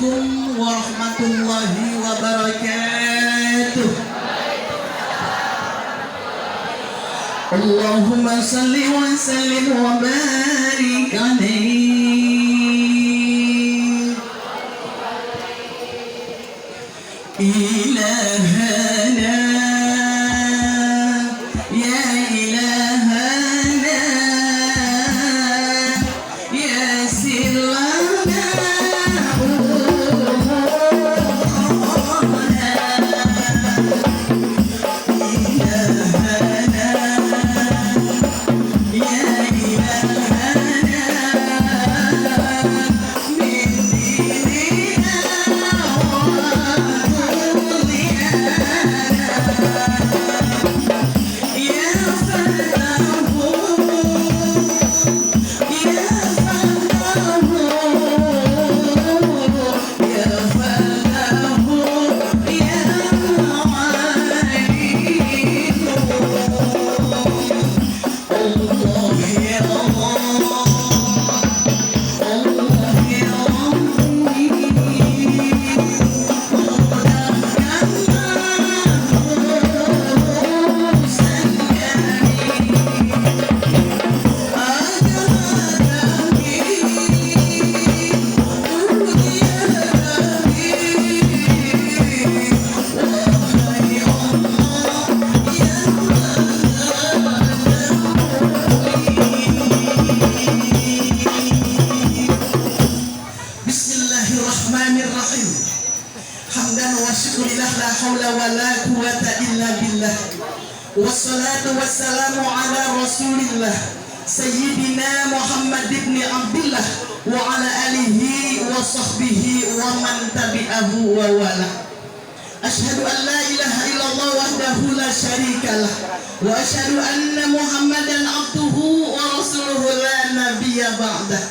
Assalamualaikum warahmatullahi wabarakatuh. Allahumma salli wa sallim wa barik alaihi ilahana ya ilahana ya silana wassalatu wassalamu ala rasulillah sayyidina Muhammad ibn Abdullah wa ala alihi wa sahbihi wa man tabi'ahu wa wala. Ashhadu an la ilaha illallah wahdahu la syarikalah wa ashhadu anna Muhammadan abduhu wa rasuluhu la nabiyya ba'dah.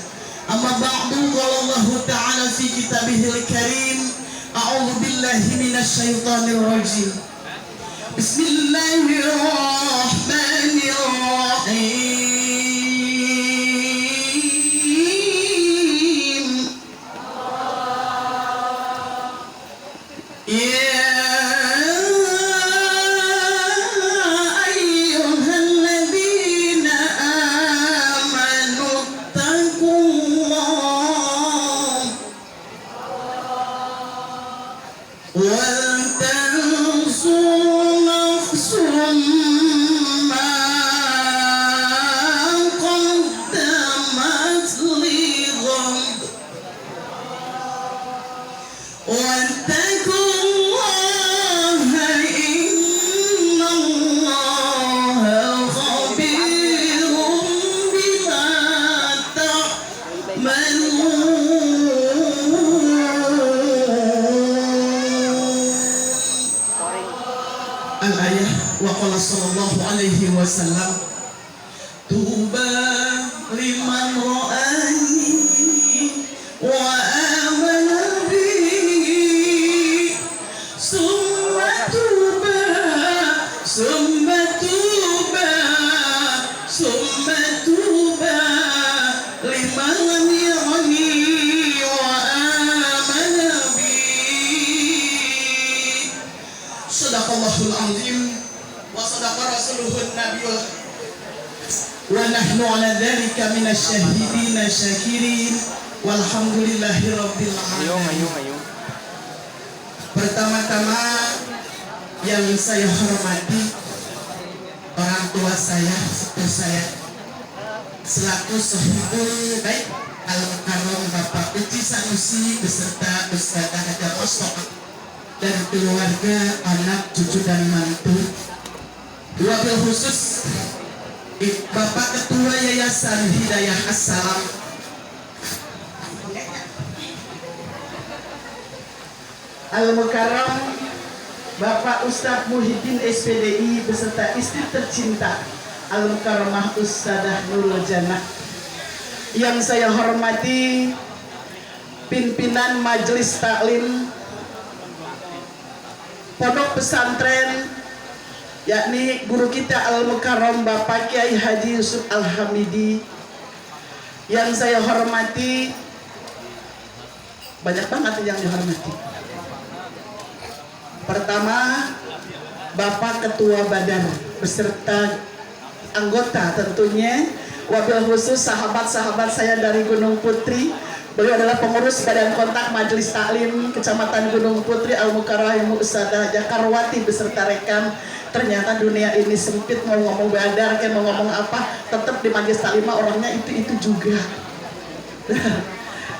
Amma ba'du, qala Allah ta'ala fi kitabihil karim, a'udzu billahi minasy syaithanir rajim. Bismillahirrahmanirrahim. Ya ayyuhalladzina amanu taqullah wal tanzur al-ayah wa qala sallallahu alaihi wasallam tuba liman ra'ani wa amana bi summa tuba summa tuba summa tuba liman ra'ani wa amana bi. Sadaqallahul azim wa sadaqa rasuluhun nabiyul wa nahnu ala dzalika minasy syahidin syakirin walhamdulillahi rabbil alamin. Pertama-tama yang saya hormati orang tua saya, sepupu saya selaku sahibul baik Al-Mukarram Bapak Uci Sanusi beserta Ustazah Hajar Mustofa dan keluarga, anak, cucu dan mantu. Wabil khusus Bapak Ketua Yayasan Hidayah Assalam, Al-Mukarram Bapak Ustadz Muhyiddin SPDI beserta istri tercinta Al-Mukarramah Ustadzah Nurul Jannah. Yang saya hormati pimpinan Majelis Taklim Pondok Pesantren, yakni guru kita Al-Mukarram Bapak Kiai Haji Yusuf Al-Hamidi. Yang saya hormati Banyak banget yang dihormati. Pertama, Bapak Ketua Badan beserta anggota tentunya, wabil khusus sahabat-sahabat saya dari Gunung Putri. Beliau adalah pengurus Badan Kontak Majelis Taklim Kecamatan Gunung Putri Al-Mukarrahim Ustadzah Jakarwati beserta rekan. Ternyata dunia ini sempit, mau ngomong badar, kayak mau ngomong apa, tetap di Majelis Taklim orangnya itu juga.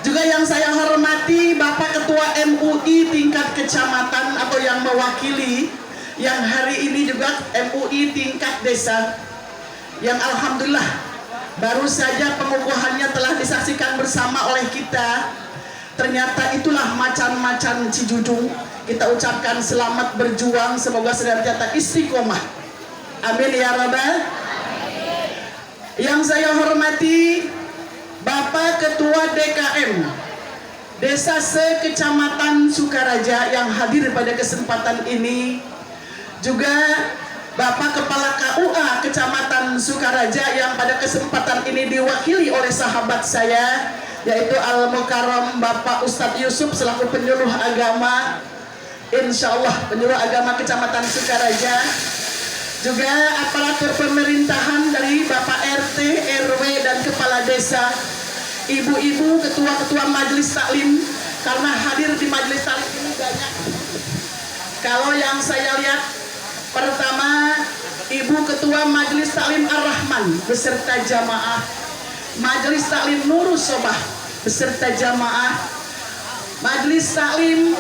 Juga yang saya hormati Bapak Ketua MUI tingkat kecamatan atau yang mewakili, yang hari ini juga MUI tingkat desa, yang alhamdulillah baru saja pengukuhannya telah disaksikan bersama oleh kita. Ternyata itulah macan-macan Cijujung. Kita ucapkan selamat berjuang, semoga senantiasa istiqomah. Amin ya rabbal. Yang saya hormati Bapak Ketua DKM Desa Sekecamatan Sukaraja yang hadir pada kesempatan ini, juga Bapak Kepala KUA Kecamatan Sukaraja yang pada kesempatan ini diwakili oleh sahabat saya, yaitu Al-Mukarram Bapak Ustadz Yusuf selaku penyuluh agama, insya Allah penyuluh agama Kecamatan Sukaraja. Juga aparatur pemerintahan dari Bapak RT, RW dan Kepala Desa, ibu-ibu, ketua-ketua Majelis Taklim, karena hadir di Majelis Taklim ini banyak. Kalau yang saya lihat, pertama, Ibu Ketua Majelis Taklim Ar-Rahman beserta jamaah, Majelis Taklim Nurus Sobah beserta jamaah, Majelis Taklim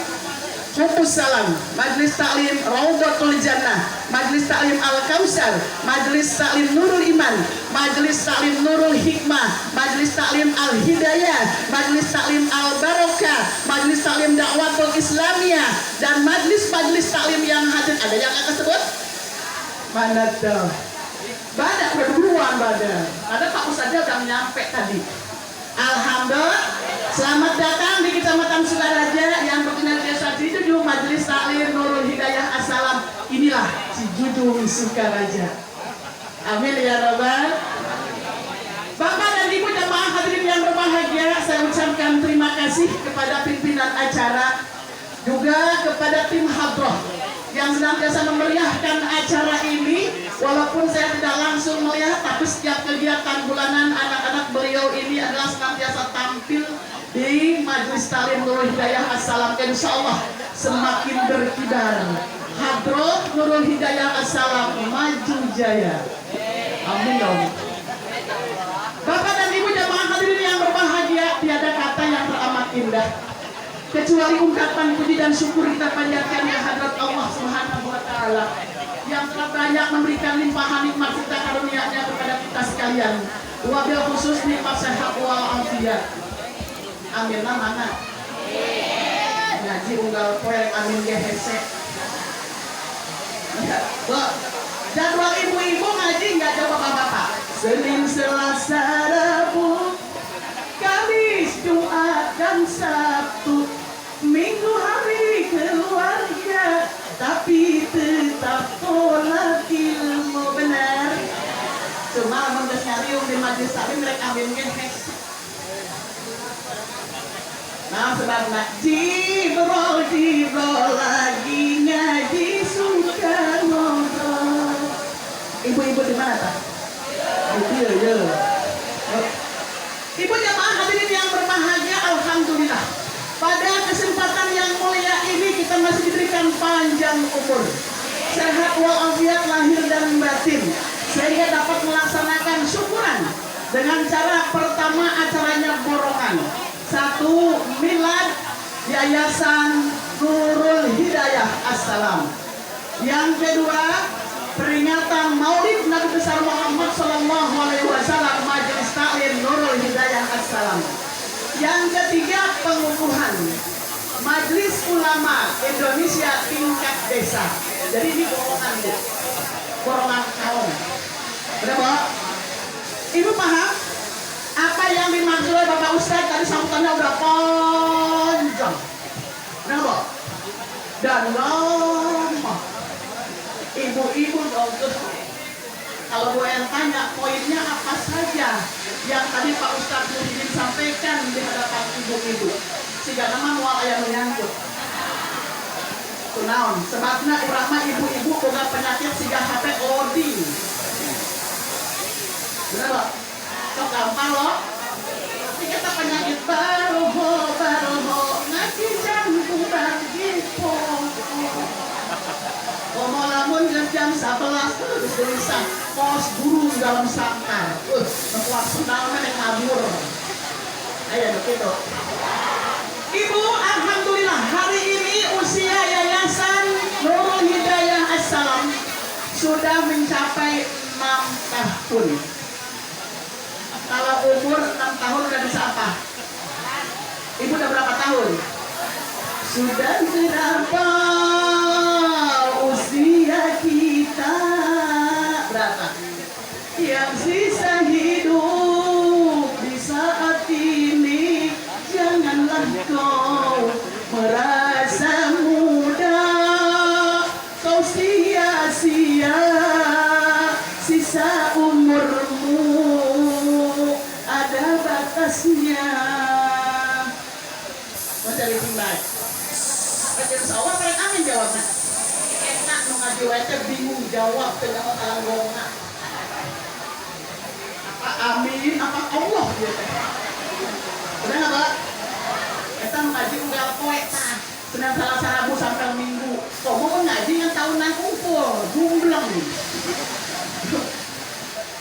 Humus Salam, Majelis Taklim Raudatul Jannah, Majelis Taklim Al-Kausar, Majelis Taklim Nurul Iman, Majelis Taklim Nurul Hikmah, Majelis Taklim Al-Hidayah, Majelis Taklim Al-Barokah, Majelis Taklim Dakwatul Islamiyah, dan majelis-majelis taklim yang hadir. Ada yang akan sebut? Mana tuh? Banyak berduluan badan. Ada Pak Ustadznya udah nyampe tadi. Alhamdulillah, selamat datang di Kecamatan Sukaraja yang berkenan desa Cijujung, Majelis Taklim Nurul Hidayah Assalam. Inilah Cijujung Sukaraja. Amin ya rabbal. Bapak dan Ibu jamaah hadirin yang berbahagia, saya ucapkan terima kasih kepada pimpinan acara, juga kepada tim hadroh yang senantiasa memeriahkan acara ini. Walaupun saya tidak langsung melihat, tapi setiap kegiatan bulanan anak-anak beliau ini adalah senantiasa tampil di Majelis Taklim Nurul Hidayah Assalam. Insya Allah semakin berkibar. Hadroh Nurul Hidayah Assalam maju jaya. Amin dong. Bapak dan Ibu jamaah hadirin yang berbahagia, tiada kata yang teramat indah kecuali ungkapan puji dan syukur kita panjatkan ya hadrat Allah Subhanahu wa Ta'ala yang telah banyak memberikan limpahan nikmat serta karunia-Nya kepada kita sekalian. Wabil khusus nikmat sehat wal afiat. Amin lah mana? Ngaji unggal poel amin gehese. Jadwal ibu-ibu ngaji nggak coba bapak-bapak. Senin, Selasa, Rabu, Kamis, Jumat, dan Sabtu. Minggu hari keluarga, tapi tetap tolak ilmu benar. Cuma mendes nyariung di Majelis Taklim mereka amin gehes. Nah sebabnya Jibrol lagi ngaji suka ngobrol. Ibu-ibu di mana tak? Iya. Ibu jamaah hadirin yang berbahagia, alhamdulillah. Pada kesempatan yang mulia ini kita masih diberikan panjang umur, sehat walafiat lahir dan batin, sehingga dapat melaksanakan syukuran dengan cara pertama acaranya borongan. Satu, milad Yayasan Nurul Hidayah Assalam. Yang kedua, peringatan Maulid Nabi besar Muhammad Sallallahu Alaihi Wasallam, Majelis Taklim Nurul Hidayah Assalam. Yang ketiga, pengukuhan Majelis Ulama Indonesia tingkat desa. Jadi ini borongan bu, borongan kaum. Udah bu? Ibu paham apa yang dimaksud oleh Bapak Ustadz tadi? Sambutannya udah panjang. Udah bu? Dan lama. Ibu-ibu dong. Kalau Bu yang tanya poinnya apa saja yang tadi Pak Ustadz Muhyiddin sampaikan di hadapan ibu-ibu. siga nama mual aya menyangkut. Kunaon sebabna urang mah ibu-ibu boga penyakit siga HP loading. Bener loh? Sok gampang loh. Kita penyakit baroho ngaki jantung begitu. Ngomong lamun jam 11 terus tulisan pos burung dalam sangkar. Nekuat sendal meneh kabur. Ayo begitu. Ibu, alhamdulillah hari ini usia Yayasan Nurul Hidayah Assalam sudah mencapai 6 tahun. Kalau umur 6 tahun udah bisa apa? Ibu udah berapa tahun? Sudah berapa usia kita? Berapa? Yang sisa hidup di saat ini, janganlah kau merasa muda, kau sia-sia sisa umurmu, ada batasnya. Mau cari timbang? Kecil sawah mereka amin jawabnya. Enak nu ngaji wae bingung jawab tengah tanggongna. Apa amin apa Allah gitu. Udah nggak Pak? Kita ngaji unggal poe tah. Senang salah Rabu sampai Minggu. Kok mau ngaji yang tahunan kumpul, jumbleng.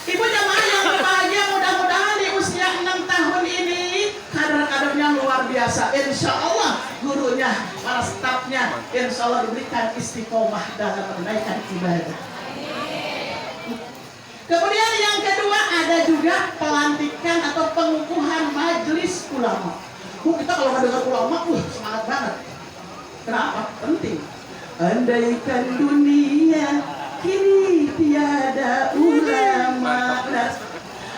Ibu jamaah yang berbahagia, mudah-mudahan di usia 6 tahun ini kader-kadernya luar biasa. Insya Allah gurunya, para stafnya, insya Allah diberikan istiqomah dalam menunaikan ibadah. Kemudian yang kedua ada juga pelantikan atau pengukuhan majelis ulama. Kita kalau mendengar ulama, semangat banget. Kenapa? Penting. Andaikan dunia kini tiada ulama,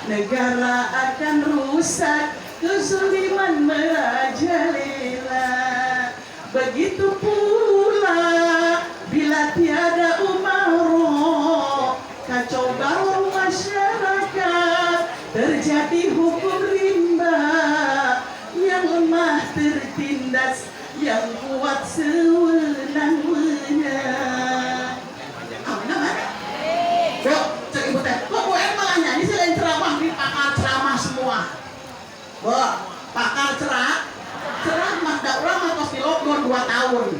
negara akan rusak, kezuliman merajalela. Begitu pula bila tiada umaroh, kacau balau masyarakat, terjadi hukum rimba, yang lemah tertindas, yang kuat sewenang-wenang. Bok, cek ibu teh, kok Bu Em malah nyanyi selain ceramah di pakar ceramah semua. Bok, pakar ceramah dak urang mah tos di lockdown 2 tahun.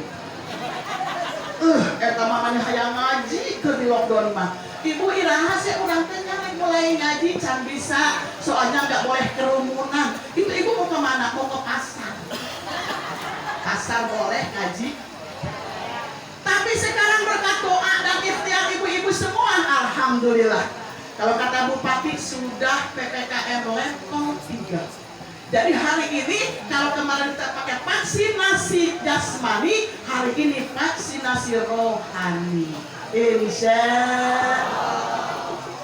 Eta mamanya hayang ngaji keur di lockdown mah. Ibu iraha sih urang teh mulai ngaji can bisa, soalnya nggak boleh kerumunan. Itu ibu mau kemana? Mau ke pasar. Pasar boleh ngaji. Tapi sekarang berkat doa dan ikhtiar ibu-ibu semua, alhamdulillah. Kalau kata Bupati sudah PPKM level 3. Jadi hari ini kalau kemarin kita pakai vaksinasi jasmani, hari ini vaksinasi rohani. Insya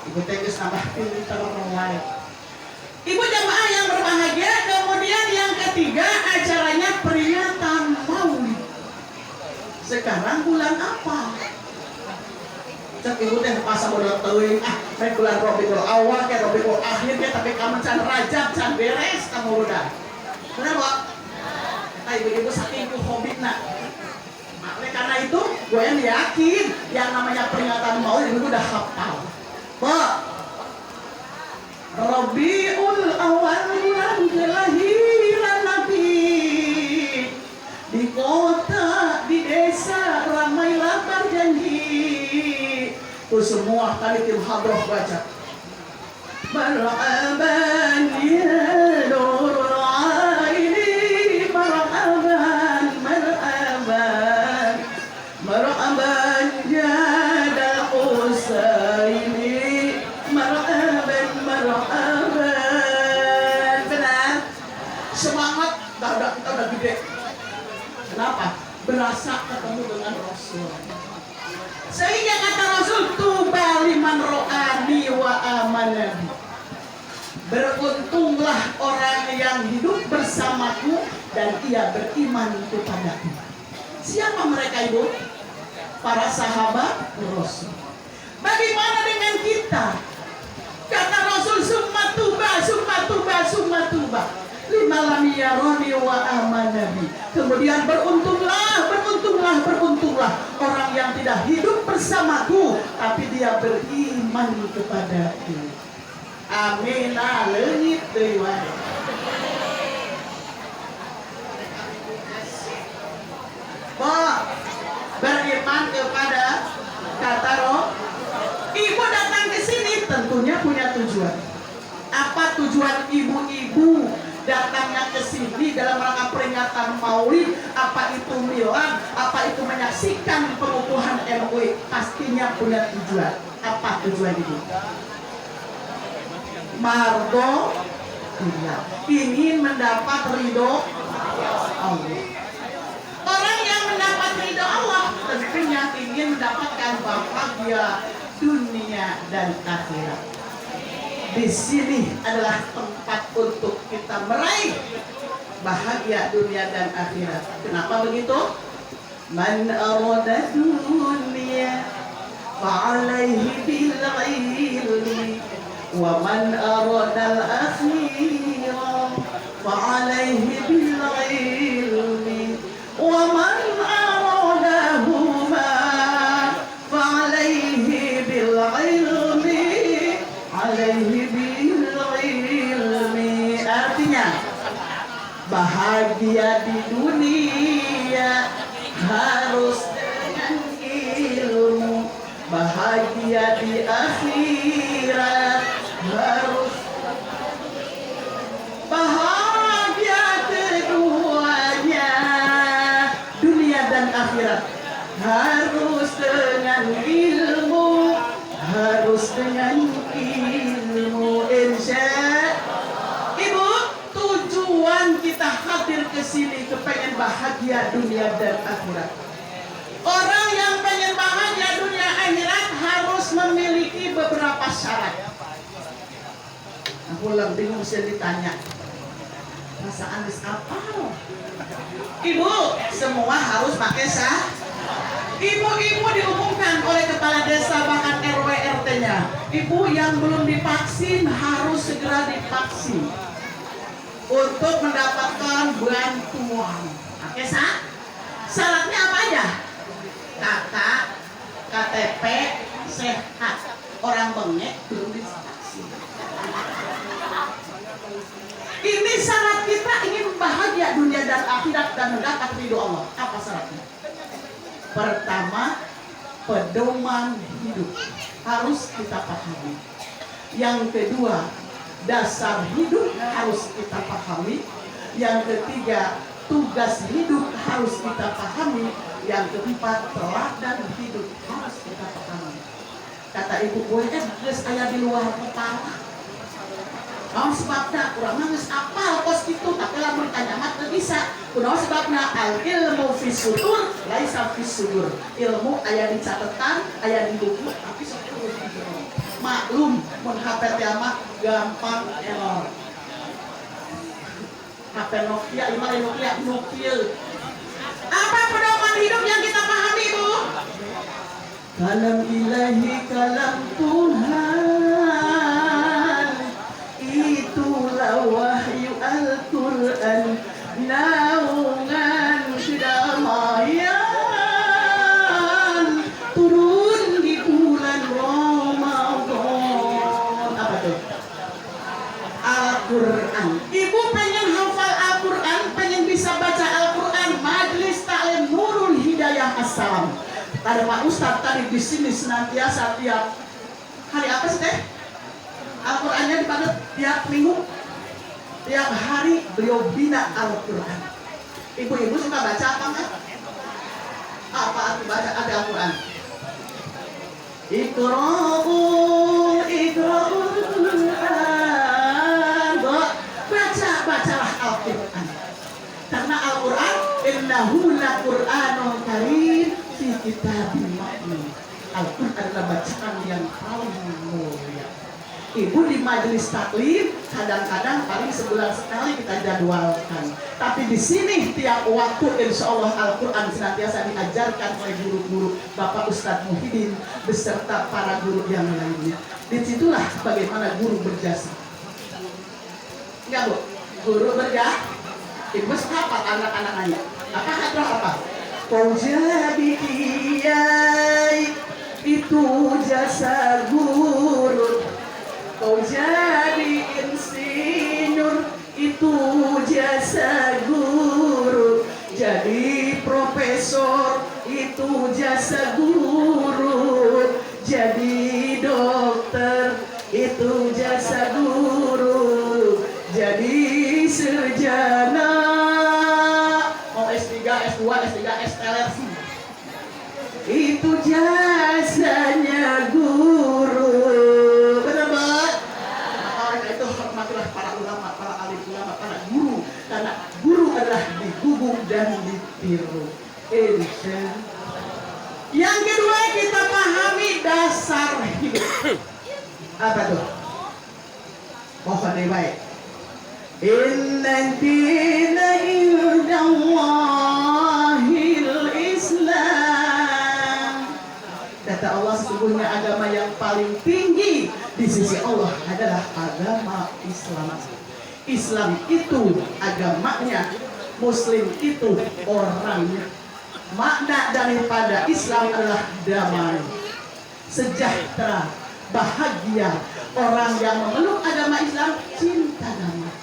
Ibu tegas nambah pinter lain. Ibu jamaah yang berbahagia, kemudian yang ketiga acaranya peringatan Maulid. Sekarang bulan apa? Cek ibu teh pasang udah teuing, main bulan Rabiul Awal kayak Rabiul Akhir kayak tapi kamu can Rajab can beres kamu udah. Benar Pak? Kata ibu-ibu saking hobina. Oleh karena itu, gue yakin yang namanya peringatan Maulid ibu udah hafal. Pak, Rabiul Awal bulan kelahiran Nabi, di kota, di desa ramailah berjanji. Tuh semua kali tim hadroh baca. Marhaban ya Nurul Aini, marhaban, marhaban, marhaban jadal Usaini, marhaban, marhaban. Benar? Semangat, dah kita udah gede. Kenapa? Berasa ketemu dengan Rasul. Sehingga kata Rasul, tuba liman ro'ani wa amanabi. Beruntunglah orang yang hidup bersamaku dan ia beriman kepadaku. Siapa mereka ibu? Para sahabat Rasul. Bagaimana dengan kita? Kata Rasul, summa tuba, summa tuba, summa tuba. lima lam yarani wa amanabi. Kemudian beruntunglah orang yang tidak hidup bersamaku tapi dia beriman kepadaku. Amin. Leungit deui wae. Beriman kepada kata roh. Ibu datang ke sini tentunya punya tujuan. Apa tujuan ibu-ibu datangnya ke sini dalam rangka peringatan Maulid? Apa itu milad? Apa itu menyaksikan pengukuhan MUI? Pastinya punya tujuan. Apa tujuan ibu? Margo ingin mendapat ridho Allah. Orang yang mendapat ridho Allah tentunya ingin mendapatkan bahagia dunia dan akhirat. Di sini adalah tempat untuk kita meraih bahagia dunia dan akhirat. Kenapa begitu? Man arada dunya fa'alaihi bil ilmi wa man arada al akhirah fa'alaihi bil ilmi wa man aradahuma fa'alaihi bil ilmi alaihi bil ilmi. Artinya bahagia di dunia harus dengan ilmu, bahagia di akhirat harus bahagia keduanya, dunia dan akhirat harus dengan ilmu, harus dengan ilmu. Insya Ibu, tujuan kita hadir ke sini kepengen bahagia dunia dan akhirat. Orang yang pengen bahagia dunia akhirat harus memiliki beberapa syarat. Aku lebih bingung sih ditanya. Perasaan apa? Ibu, semua harus pakai sah. Ibu-ibu diumumkan oleh kepala desa bahkan RW RT-nya. Ibu yang belum divaksin harus segera divaksin untuk mendapatkan bantuan. Oke, sah? Syaratnya apa aja? Kakak, KTP, sehat. Orang bengek belum divaksin. Ini syarat kita ingin bahagia dunia dan akhirat dan mendapat ridho Allah. Apa syaratnya? Pertama, pedoman hidup harus kita pahami. Yang kedua, dasar hidup harus kita pahami. Yang ketiga, tugas hidup harus kita pahami. Yang keempat, teladan hidup harus kita pahami. Kata ibu gue, geus aya di luar kepala. Kamu sebabnya kurang nangis apal kos itu, tapi lamun tanya mat teu bisa. Kunaon sebabna? Al ilmu fis sudur laisa fis sudur. Ilmu aya di catatan, aya di buku, tapi saeueus di jero. Maklum mun HP teh mah gampang error. HP Nokia, ieu Nokia. Apa pedoman hidup yang kita pahami, Bu? Kalam ilahi, kalam Tuhan, itulah wahyu Al-Quran, naungan kedamaian turun di bulan Ramadan. Apa tuh? Al-Quran. Ibu pengen hafal Al-Quran, pengen bisa baca Al-Quran, Majelis Ta'lim Nurul Hidayah Assalam. Ada Pak Ustadz tadi di sini senantiasa tiap hari apa sih teh? Al-Qurannya dipakai tiap minggu, tiap hari beliau bina Al-Quran. Ibu-ibu suka baca apa enggak? Apa arti baca ada Al-Quran? Iqra'ul Quran. Bacalah Al-Quran. Karena Al-Quran innahu laqur'anun karim fi kitabim maknun. Al-Quran adalah bacaan yang paling mulia. Ibu di majelis taklim kadang-kadang paling sebulan sekali kita jadwalkan. Tapi di sini tiap waktu insya Allah Al-Quran senantiasa diajarkan oleh guru-guru Bapak Ustadz Muhyiddin beserta para guru yang lainnya. Disitulah bagaimana guru berjasa. Enggak Bu? Guru berjasa. Ibu hafal anak-anaknya. Apa hadrah apa? Kau jadi kiai itu jasa guru. Kau jadi insinyur itu jasa guru. Jadi profesor itu jasa guru. Jadi dokter itu jasa guru. Jadi sarjana mau S3, S2, S3, SLR itu jasanya guru. Benar banget. Maka itu hormatilah para ulama, para alim ulama, para guru, karena guru adalah digubung dan ditiru. Yang kedua, kita pahami dasar hidup. Apa tuh? Mohon baik. Inna dina indallahil Islam. Kata Allah, sesungguhnya agama yang paling tinggi di sisi Allah adalah agama Islam. Islam itu agamanya, Muslim itu orangnya. Makna daripada Islam adalah damai, sejahtera, bahagia. Orang yang memeluk agama Islam cinta damai.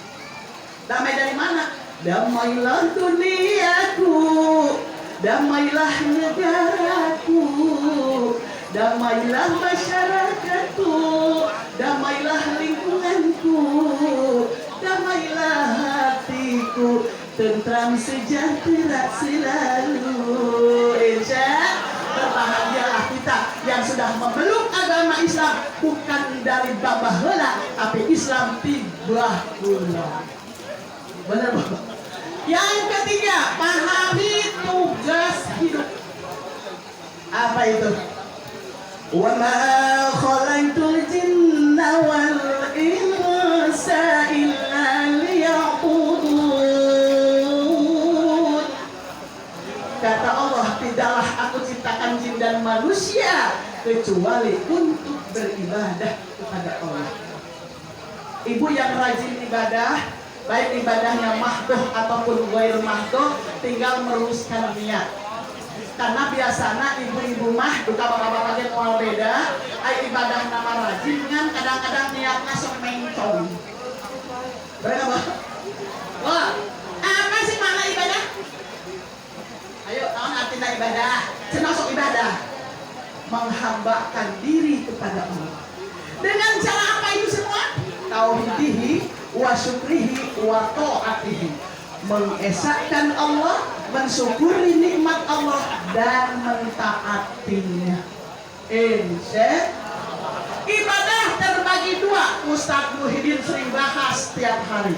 Damai dari mana? Damailah duniaku, damailah negaraku, damailah masyarakatku, damailah lingkunganku, damailah hatiku, tentram sejahtera selalu. Insya berbahagialah kita yang sudah memeluk agama Islam, bukan dari babah heula, tapi Islam tibah heula. Benar Bapak? Yang ketiga, pahami tugas hidup. Apa itu? Wa ma khalaqtul jinna wal insa illa liya'budun. Kata Allah, tidaklah aku ciptakan jin dan manusia kecuali untuk beribadah kepada Allah. Ibu yang rajin ibadah, baik ibadahnya mahdoh ataupun ghair mahdoh, tinggal meluruskan niat. Karena biasanya ibu-ibu mah, duka bapak-bapak yang mau beda, ay ibadah nama rajin kan kadang-kadang niatnya sok mencong. Berapa? Wah, apa sih mana ibadah? Ayo, tahun artinya ibadah. Termasuk ibadah, menghambakan diri kepada Allah. Dengan cara apa itu semua? Tauhidihi wa syukrihi wa ta'atihi, mengesahkan Allah, mensyukuri nikmat Allah dan mentaatinya. Insya ibadah terbagi dua. Ustaz Muhyiddin sering bahas setiap hari.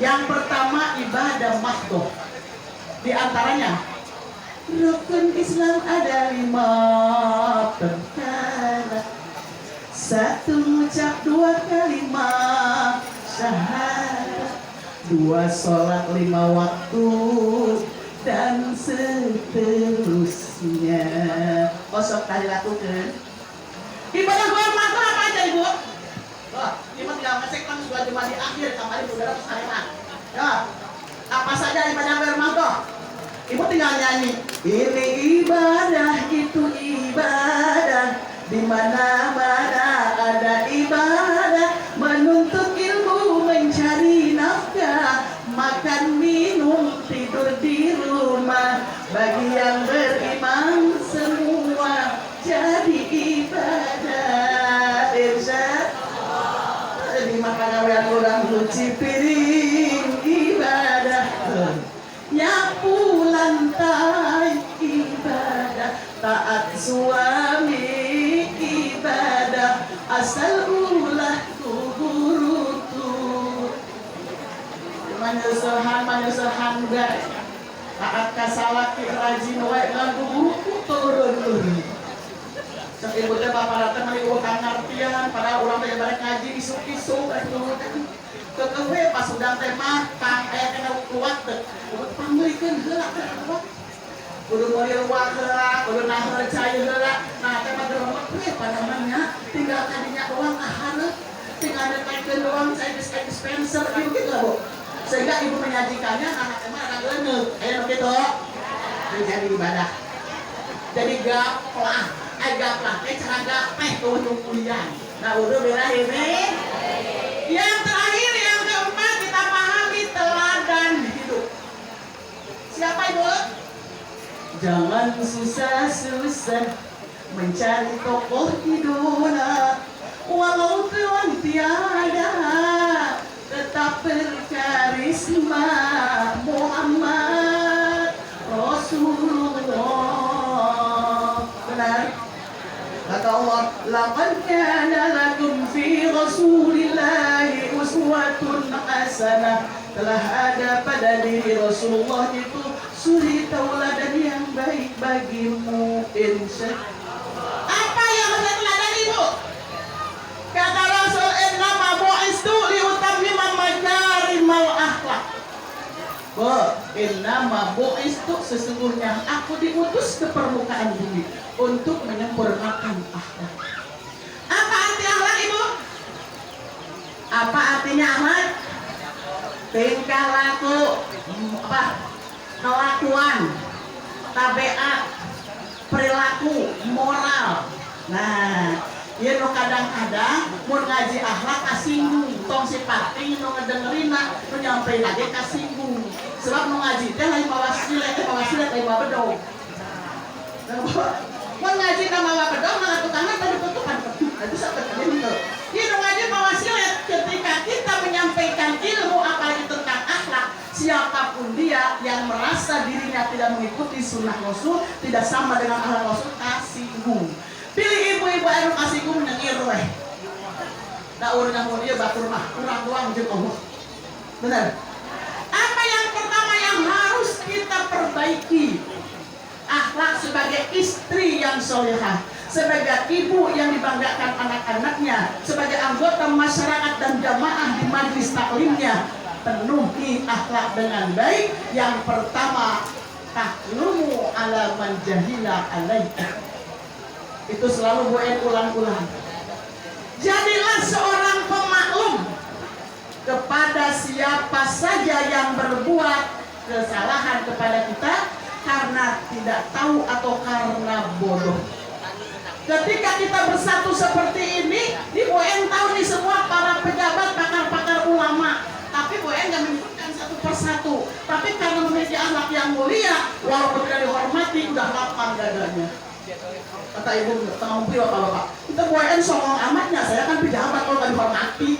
Yang pertama ibadah mahdoh. Di antaranya rukun Islam ada 5 perkara. 1 mengucap 2 kalimat syahadat, 2 sholat 5 waktu, dan seterusnya. Kosok kali lakukan. Ibadah hormat apa aja ibu? Wah, ini mah tinggal ngecek kan sudah cuma di akhir kemarin udah ratus kalimat. Ya, apa saja ibadah hormat? Ibu tinggal nyanyi. Ini ibadah, itu ibadah, di mana-mana ada ibadah, menuntut ilmu, mencari nafkah, makan minum, tidur di rumah, bagi yang beriman semua jadi ibadah. Irsyad di makanan orang cuci piring ibadah, nyapu lantai ibadah, taat suami ibadah, asal ulah kuburutu. Manyesahan guys, taat kasalaki rajin wae lagu buku turun. Cek ibu teh bapak datang mari urang ngartian, pada urang teh bareng ngaji isu-isu kekewe pas udang teh mah kang aya kena kuat teh. Panglikeun heula teh kudu meuli ruwah heula, kudu naheul cai heula. Nah teh mah geureuh we panamanya tinggal kadinya doang ahareup. tinggal ditekan doang saya dispenser gitu lah Bu. Sehingga ibu menyajikannya anak emang anak lenek ayo gitu jadi ibadah jadi gaplah cara gapeh tuh kuliah. Nah udah berakhir nih. Yang terakhir yang keempat kita pahami teladan hidup. Siapa ibu? Jangan susah-susah mencari tokoh idola, walau Tuhan tiada tetap berkarisma Muhammad Rasulullah. Benar? Kata Allah, laqad kana lakum fi Rasulillahi uswatun hasanah. Telah ada pada diri Rasulullah itu suri tauladan yang baik bagimu, insya. Apa yang harus teladan ibu? Kata Rasul, innama bu'istu liutammima makarimal akhlak. Innama bu'istu, sesungguhnya aku diutus ke permukaan bumi untuk menyempurnakan akhlak. Apa arti akhlak ibu? Apa artinya akhlak? Tingkah laku, kelakuan, tabiat, perilaku, moral. Nah, ya no kadang-kadang mau ngaji akhlak kasinggung, tong si pati no ngedengerin nak, no nyampe lagi kasinggung. Sebab no ngaji teh lain bawa silet lain bawa bedong. Mau ngaji nama bawa bedong, malah tukangan tadi tutupan. Itu sampai tadi itu. Ini no ngaji bawa silet ketika kita menyampaikan ilmu apalagi tentang akhlak. Siapapun dia yang merasa dirinya tidak mengikuti sunnah Rasul, tidak sama dengan akhlak Rasul, kasinggung. Pilih ibu-ibu anu kasinggung nyengir weh. Da urang mun ieu batur mah urang doang jeung Allah. Benar. Apa yang pertama yang harus kita perbaiki? Akhlak sebagai istri yang solehah, sebagai ibu yang dibanggakan anak-anaknya, sebagai anggota masyarakat dan jamaah di majelis taklimnya. Penuhi akhlak dengan baik. Yang pertama, taklumu ala man jahila alaika. Itu selalu Bu En ulang-ulang. Jadilah seorang pemaklum kepada siapa saja yang berbuat kesalahan kepada kita karena tidak tahu atau karena bodoh. Ketika kita bersatu seperti ini, di Bu En tahu nih semua para pejabat, pakar-pakar ulama. Tapi Bu En nggak menyebutkan satu persatu. Tapi karena memiliki akhlak yang mulia, walaupun tidak dihormati, udah lapang dadanya. Kata ibu, tengah umpi bapak-bapak, kita Bu En songong amatnya, saya kan pejabat kalau nggak dihormati.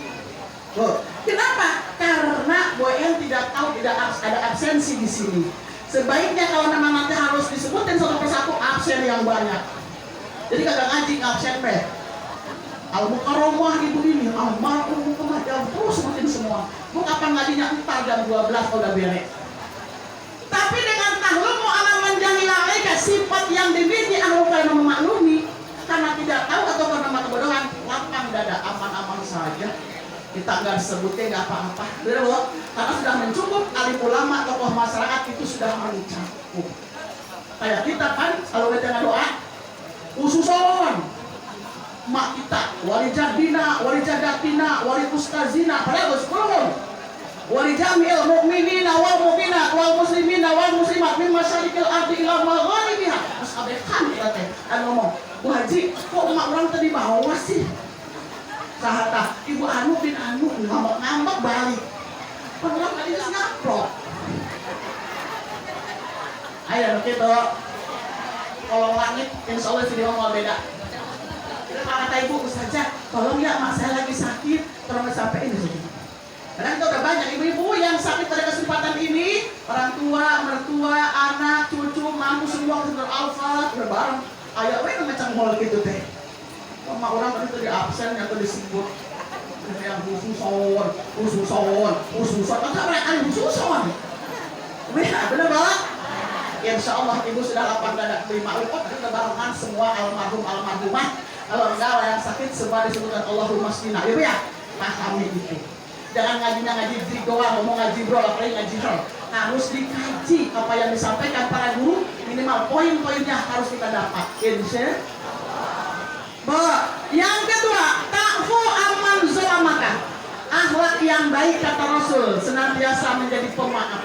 Loh, kenapa? Karena Bu En tidak tahu, tidak ada absensi di sini. Sebaiknya kalau memang nanti harus disebutin satu persatu absen yang banyak. Jadi kagak ngaji absen be. Al-Mukarramah ibu ini, almarhum jam terus makin semua. Bu kapan ngajinya entar jam 12 kalau udah beres. Tapi dengan tahlumu ala man jahila alaika, sifat yang dimiliki ahlu kalam memaklumi karena tidak tahu atau karena kebodohan, lapang dada, aman-aman saja. Kita nggak disebutnya nggak apa-apa, benar Bu? Karena sudah mencukup, alim ulama, tokoh masyarakat itu sudah mencakup. Kayak kita kan, kalau kita doa, ususon, mak kita, wali jadina, wali jadatina, wali ustazina, padahal bersekolah. Wali jami'il mu'minina wal mu'minat wal muslimina wal muslimat min masyariqil ardi ila magharibiha. Terus abekan kita teh ngomong, "Bu Haji, kok emak orang tadi bawah sih?" Sahata, ibu anu bin anu ngambek balik. Padahal tadi geus ngaprok. Ayo gitu. Kalau langit insya Allah video mau beda. Kata ibu saja, tolong ya mak saya lagi sakit, tolong sampai ini saja. Karena kita udah banyak ibu-ibu yang sakit pada kesempatan ini, orang tua, mertua, anak, cucu, mampu semua sudah alfa, sudah bareng. Ayo, weh macam hal gitu teh. Sama orang tadi tadi absen atau disebut yang khususon, kan mereka khususon. Weh, bener banget. Insya Allah ibu sudah lapang dada terima ukut kita barengan semua almarhumah. Kalau enggak yang sakit semua disebutkan Allahumma shfina. Ibu ya, pahami itu. Jangan ngaji doang, ngomong ngaji bro, apalagi ngaji hal. Harus dikaji apa yang disampaikan para guru, minimal poin-poinnya harus kita dapat. Insya Allah. Yang kedua, ta'fu amman Utamakan akhlak yang baik, kata Rasul, senantiasa menjadi pemaaf.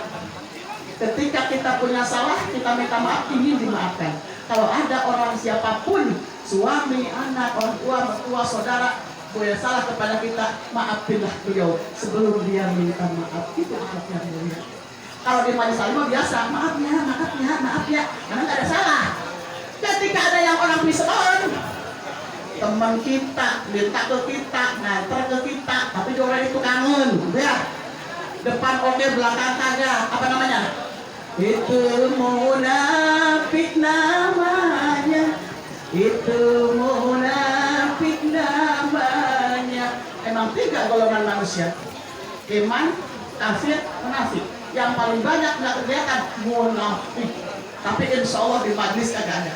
Ketika kita punya salah, kita minta maaf, ingin dimaafkan. Kalau ada orang siapapun, suami, anak, orang tua, mertua, saudara, boleh salah kepada kita, maafilah beliau sebelum dia minta maaf. Itu akhlak yang mulia. Kalau di majelis salimah biasa, maaf ya, karena nggak ada salah. Ketika ada yang orang piseon, teman kita minta ke kita, nganter ke kita, tapi orang itu kangen, ya. Depan oke, belakang kagak, apa namanya? Itu munafik namanya, itu munafik namanya. Emang 3 golongan manusia, iman, kafir, munafik. Yang paling banyak nggak kelihatan munafik, tapi insya Allah di majlis kagak ada.